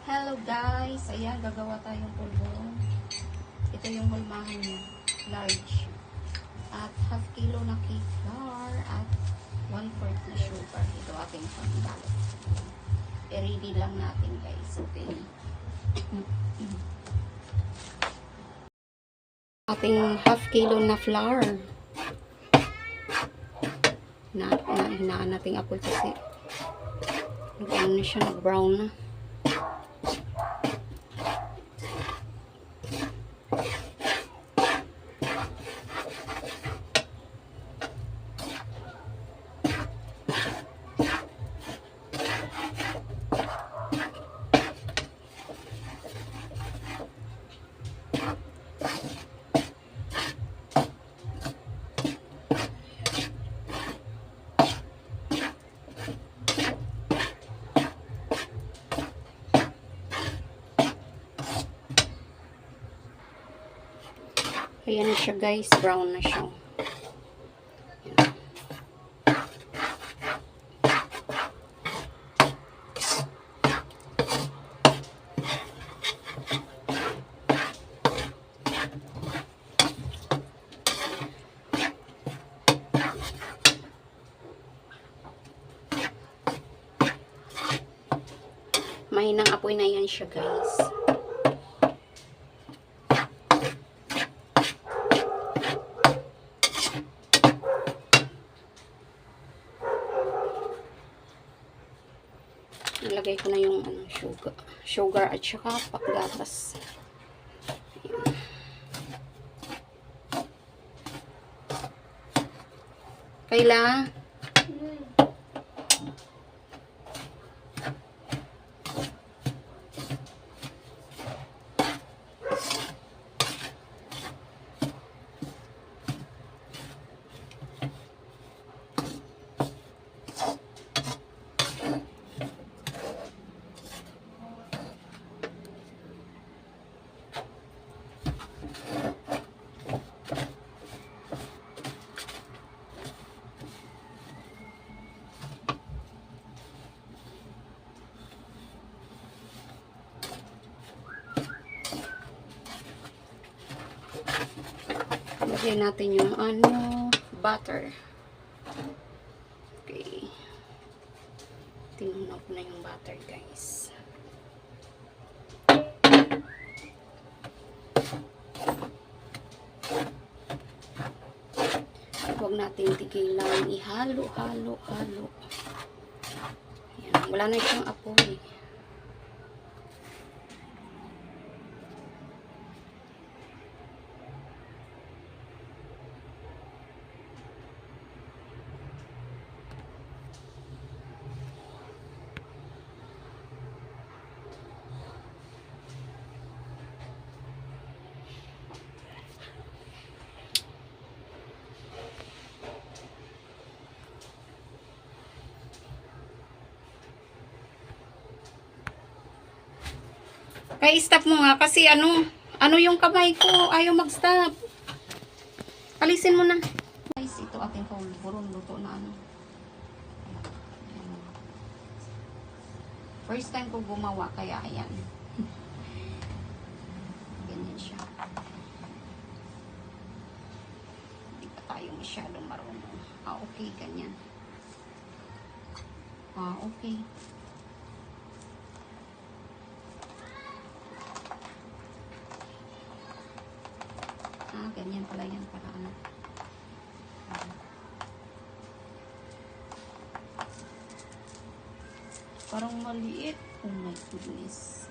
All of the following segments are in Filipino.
Hello guys! Ayan, gagawa tayong pulbo. Ito yung hulmahan niya. Large. At half kilo na cake flour at 1/4 na sugar. Ito ating pangbalot. I-ready lang natin guys. Okay. Ating half kilo na flour. Hinaan natin apple kasi nag-ano na siya, nag-brown na. Ayan na siya guys, brown na siya. Mahinang apoy na yan siya guys. Nilagay ko na yung sugar at saka gatas. Kayla? Lagyan natin yung butter. Okay. Tinunaw ko na yung butter, guys. Huwag natin tigilan. Ihalo. Ayan. Wala na siyang apoy. Kaya stop mo nga kasi ano yung kamay ko ayaw mag-stop. Alisin mo na. Guys, ito ating pulbo, luto na ano. First time ko gumawa kaya ayan. Ganyan siya. Hindi pa tayo masyadong marunong. Okay, ganyan. Okay. Ganyan pala yan para ano. Parang maliit. Oh my goodness.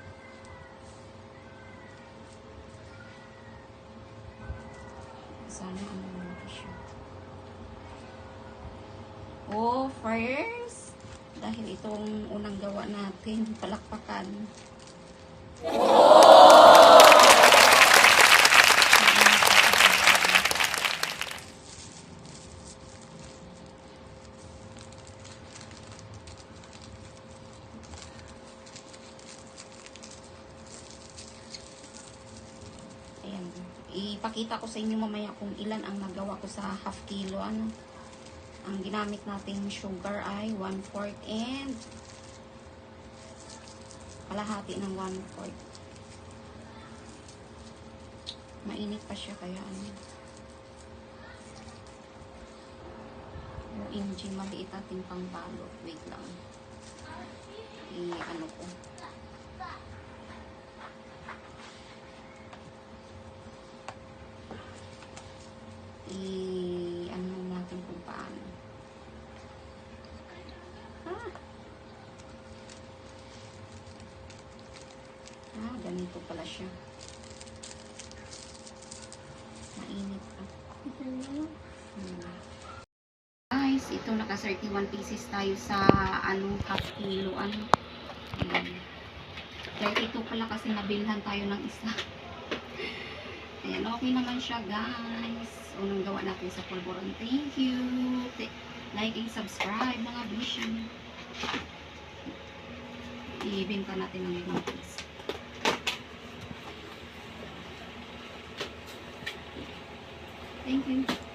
Sana ano malaki siya. Oh, first. Dahil itong unang gawa natin. Palakpakan. Ipakita ko sa inyo mamaya kung ilan ang nagawa ko sa half kilo. Ang ginamit nating sugar ay 1/4 and kalahati ng 1/4. Mainit pa siya kaya ano. OMG, maliit ating pangbalot. Wait lang. Ano ko. Ano natin kung paano. Ganito pala siya. Mainit pa. Guys, ito naka 31 pieces tayo sa half kilo. Dahil ito pala kasi nabilhan tayo ng isa. Ayan, okay naman siya guys. Unang gawa natin sa pulburon. Thank you. Like and subscribe mga bisyo. Ibenta natin ng 1 piece. Thank you.